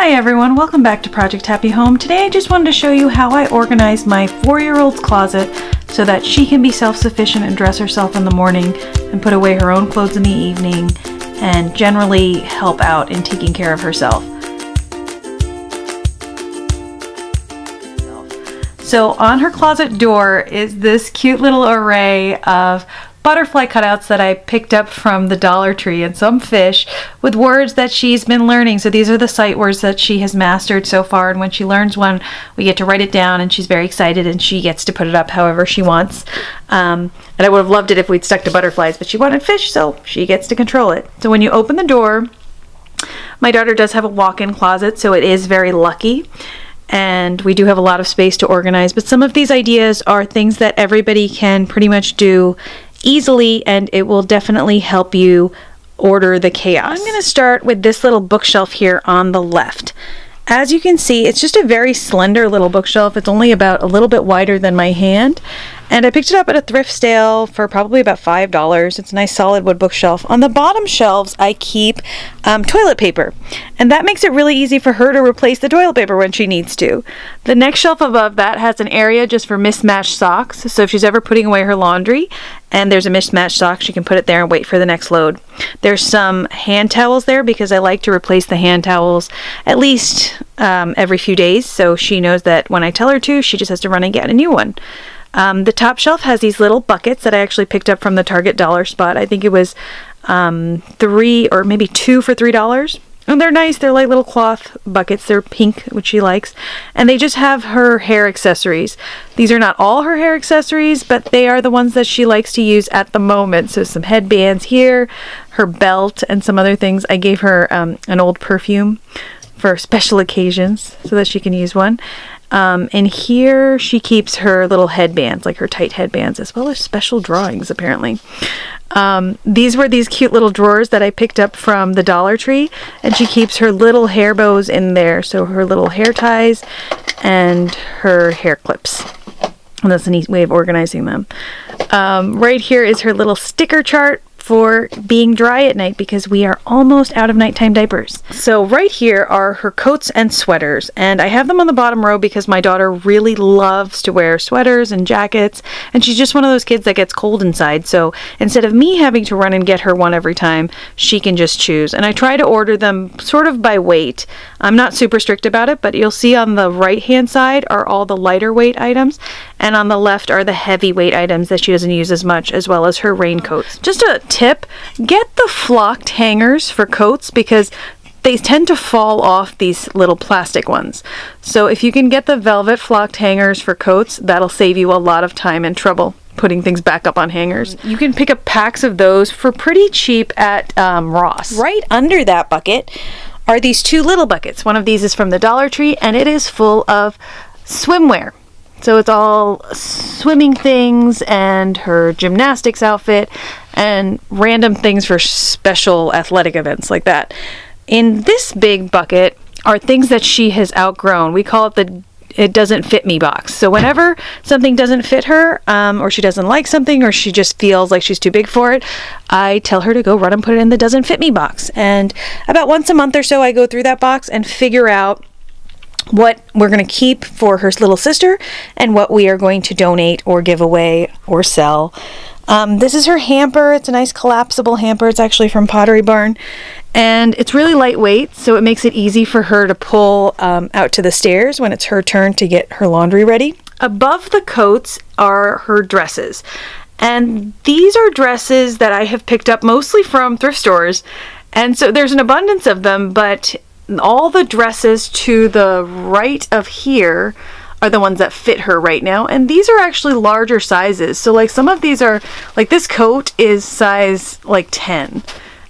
Hi everyone, welcome back to Project Happy Home. Today I just wanted to show you how I organize my 4-year-old's closet so that she can be self-sufficient and dress herself in the morning and put away her own clothes in the evening and generally help out in taking care of herself. So on her closet door is this cute little array of butterfly cutouts that I picked up from the Dollar Tree and some fish with words that she's been learning. So these are the sight words that she has mastered so far, and when she learns one we get to write it down and she's very excited and she gets to put it up however she wants. And I would have loved it if we'd stuck to butterflies, but she wanted fish, so she gets to control it. So when you open the door, my daughter does have a walk-in closet, so it is very lucky. And we do have a lot of space to organize, but some of these ideas are things that everybody can pretty much do easily, and it will definitely help you order the chaos. I'm going to start with this little bookshelf here on the left. As you can see, it's just a very slender little bookshelf. It's only about a little bit wider than my hand, and I picked it up at a thrift sale for probably about $5. It's a nice solid wood bookshelf. On the bottom shelves I keep toilet paper, and that makes it really easy for her to replace the toilet paper when she needs to. The next shelf above that has an area just for mismatched socks, so if she's ever putting away her laundry and there's a mismatched sock, she can put it there and wait for the next load. There's some hand towels there because I like to replace the hand towels at least every few days, so she knows that when I tell her to, she just has to run and get a new one. The top shelf has these little buckets that I actually picked up from the Target dollar spot. I think it was 3 or maybe 2 for $3. And they're nice. They're like little cloth buckets. They're pink, which she likes. And they just have her hair accessories. These are not all her hair accessories, but they are the ones that she likes to use at the moment. So some headbands here, her belt, and some other things. I gave her an old perfume for special occasions so that she can use one. And here she keeps her little headbands, like her tight headbands, as well as special drawings apparently. These were these cute little drawers that I picked up from the Dollar Tree, and she keeps her little hair bows in there, so her little hair ties and her hair clips. And that's a neat way of organizing them. Right here is her little sticker chart for being dry at night because we are almost out of nighttime diapers. So right here are her coats and sweaters, and I have them on the bottom row because my daughter really loves to wear sweaters and jackets, and she's just one of those kids that gets cold inside, so instead of me having to run and get her one every time, she can just choose. And I try to order them sort of by weight. I'm not super strict about it, but you'll see on the right hand side are all the lighter weight items, and on the left are the heavy weight items that she doesn't use as much, as well as her raincoats. Just a tip, get the flocked hangers for coats because they tend to fall off these little plastic ones. So if you can get the velvet flocked hangers for coats, that'll save you a lot of time and trouble putting things back up on hangers. You can pick up packs of those for pretty cheap at Ross. Right under that bucket are these 2 little buckets. One of these is from the Dollar Tree, and it is full of swimwear. So it's all swimming things and her gymnastics outfit and random things for special athletic events like that. In this big bucket are things that she has outgrown. We call it the "it doesn't fit me" box. So whenever something doesn't fit her, or she doesn't like something, or she just feels like she's too big for it, I tell her to go run and put it in the "doesn't fit me" box. And about once a month or so I go through that box and figure out what we're going to keep for her little sister and what we are going to donate or give away or sell. This is her hamper. It's a nice collapsible hamper. It's actually from Pottery Barn, and it's really lightweight, so it makes it easy for her to pull out to the stairs when it's her turn to get her laundry ready. Above the coats are her dresses, and these are dresses that I have picked up mostly from thrift stores, and so there's an abundance of them, but all the dresses to the right of here are the ones that fit her right now, and these are actually larger sizes. So like some of these are, like this coat is size like 10,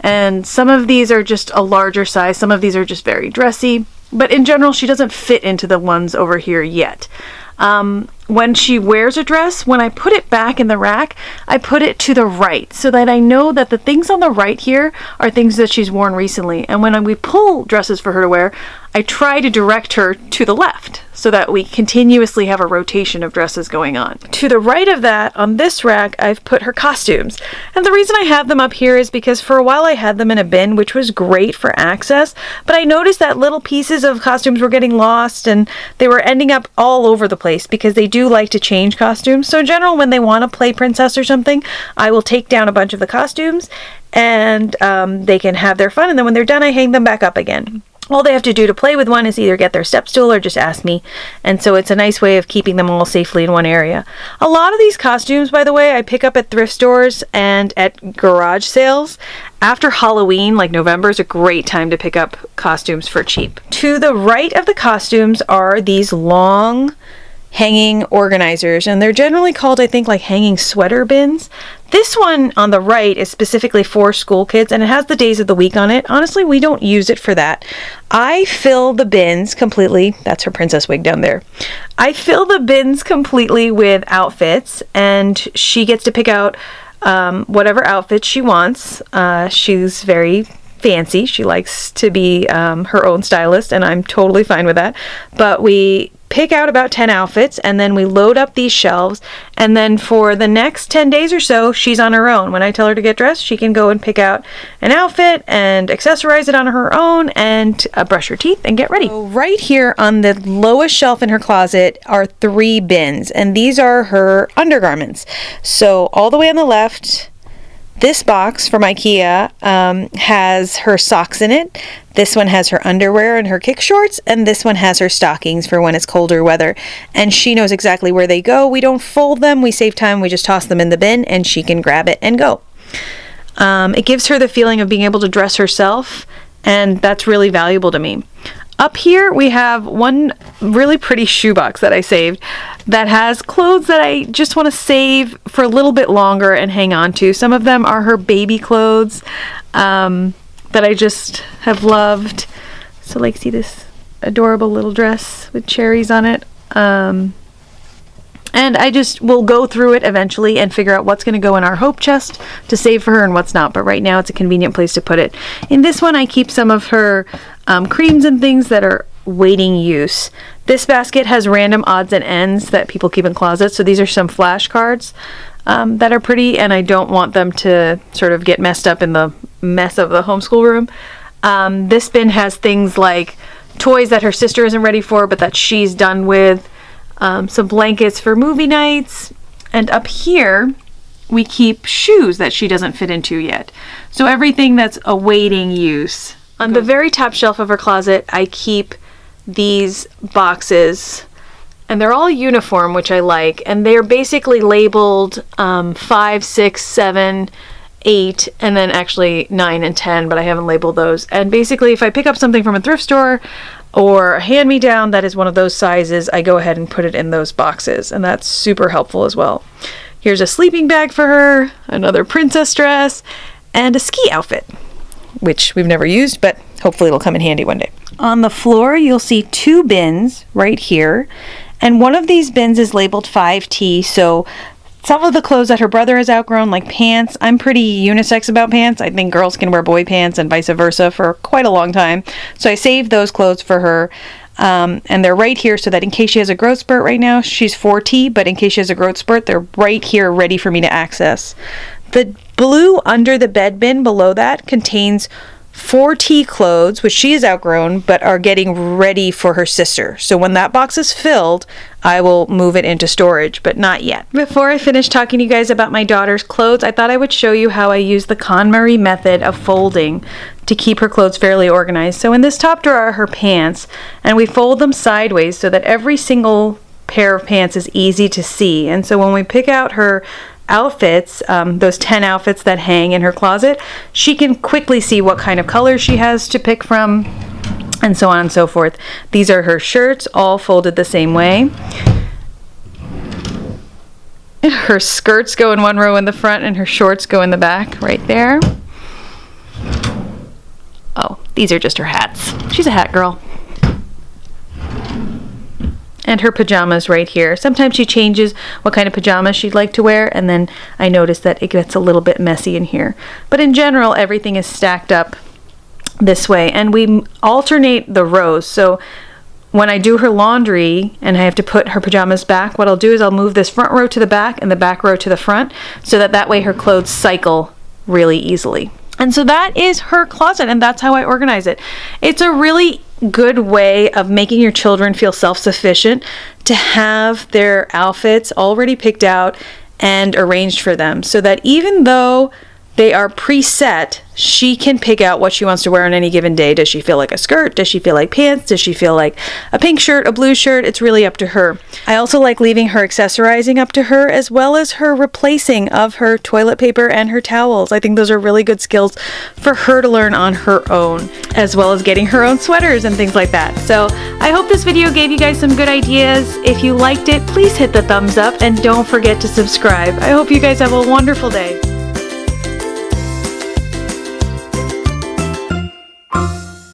and some of these are just a larger size. Some of these are just very dressy, but in general she doesn't fit into the ones over here yet. When she wears a dress, when I put it back in the rack, I put it to the right so that I know that the things on the right here are things that she's worn recently. And when we pull dresses for her to wear, I try to direct her to the left so that we continuously have a rotation of dresses going on. To the right of that, on this rack, I've put her costumes. And the reason I have them up here is because for a while I had them in a bin, which was great for access, but I noticed that little pieces of costumes were getting lost and they were ending up all over the place because they do like to change costumes. So in general, when they want to play princess or something, I will take down a bunch of the costumes and they can have their fun, and then when they're done, I hang them back up again. All they have to do to play with one is either get their step stool or just ask me, and so it's a nice way of keeping them all safely in one area. A lot of these costumes, by the way, I pick up at thrift stores and at garage sales. After Halloween, like November, is a great time to pick up costumes for cheap. To the right of the costumes are these long hanging organizers, and they're generally called, I think, like hanging sweater bins. This one on the right is specifically for school kids, and it has the days of the week on it. Honestly, we don't use it for that. I fill the bins completely. That's her princess wig down there. I fill the bins completely with outfits, and she gets to pick out whatever outfit she wants. She's very fancy. She likes to be her own stylist, and I'm totally fine with that. But we pick out about 10 outfits, and then we load up these shelves, and then for the next 10 days or so, she's on her own. When I tell her to get dressed, she can go and pick out an outfit and accessorize it on her own and brush her teeth and get ready. So right here on the lowest shelf in her closet are 3 bins, and these are her undergarments. So all the way on the left, this box from IKEA has her socks in it. This one has her underwear and her kick shorts, and this one has her stockings for when it's colder weather. And she knows exactly where they go. We don't fold them, we save time, we just toss them in the bin and she can grab it and go. It gives her the feeling of being able to dress herself, and that's really valuable to me. Up here we have one really pretty shoebox that I saved that has clothes that I just want to save for a little bit longer and hang on to. Some of them are her baby clothes that I just have loved. So like, see this adorable little dress with cherries on it. And I just will go through it eventually and figure out what's going to go in our hope chest to save for her and what's not. But right now it's a convenient place to put it. In this one, I keep some of her creams and things that are waiting use. This basket has random odds and ends that people keep in closets. So these are some flashcards that are pretty, and I don't want them to sort of get messed up in the mess of the homeschool room. This bin has things like toys that her sister isn't ready for, but that she's done with. Some blankets for movie nights, and up here we keep shoes that she doesn't fit into yet. So everything that's awaiting use. On the very top shelf of her closet, I keep these boxes, and they're all uniform, which I like, and they're basically labeled 5, 6, 7, 8, and then actually 9 and 10, but I haven't labeled those. And basically, if I pick up something from a thrift store or a hand-me-down that is one of those sizes, I go ahead and put it in those boxes, and that's super helpful as well. Here's a sleeping bag for her, another princess dress, and a ski outfit, which we've never used, but hopefully it'll come in handy one day. On the floor, you'll see 2 bins right here, and one of these bins is labeled 5T, so some of the clothes that her brother has outgrown, like pants, I'm pretty unisex about pants. I think girls can wear boy pants and vice versa for quite a long time. So I saved those clothes for her. And they're right here so that in case she has a growth spurt right now, she's 4T, but in case she has a growth spurt, they're right here ready for me to access. The blue under the bed bin below that contains 4T clothes, which she has outgrown, but are getting ready for her sister. So when that box is filled, I will move it into storage, but not yet. Before I finish talking to you guys about my daughter's clothes, I thought I would show you how I use the KonMari method of folding to keep her clothes fairly organized. So in this top drawer are her pants, and we fold them sideways so that every single pair of pants is easy to see. And so when we pick out her outfits, those 10 outfits that hang in her closet, she can quickly see what kind of colors she has to pick from, and so on and so forth. These are her shirts, all folded the same way. Her skirts go in one row in the front and her shorts go in the back, right there. Oh, these are just her hats. She's a hat girl. And her pajamas right here. Sometimes she changes what kind of pajamas she'd like to wear, and then I notice that it gets a little bit messy in here. But in general, everything is stacked up this way, and we alternate the rows. So when I do her laundry and I have to put her pajamas back, what I'll do is I'll move this front row to the back and the back row to the front, so that way her clothes cycle really easily. And so that is her closet, and that's how I organize it. It's a really good way of making your children feel self-sufficient to have their outfits already picked out and arranged for them, so that even though they are preset, she can pick out what she wants to wear on any given day. Does she feel like a skirt? Does she feel like pants? Does she feel like a pink shirt, a blue shirt? It's really up to her. I also like leaving her accessorizing up to her, as well as her replacing of her toilet paper and her towels. I think those are really good skills for her to learn on her own, as well as getting her own sweaters and things like that. So I hope this video gave you guys some good ideas. If you liked it, please hit the thumbs up and don't forget to subscribe. I hope you guys have a wonderful day.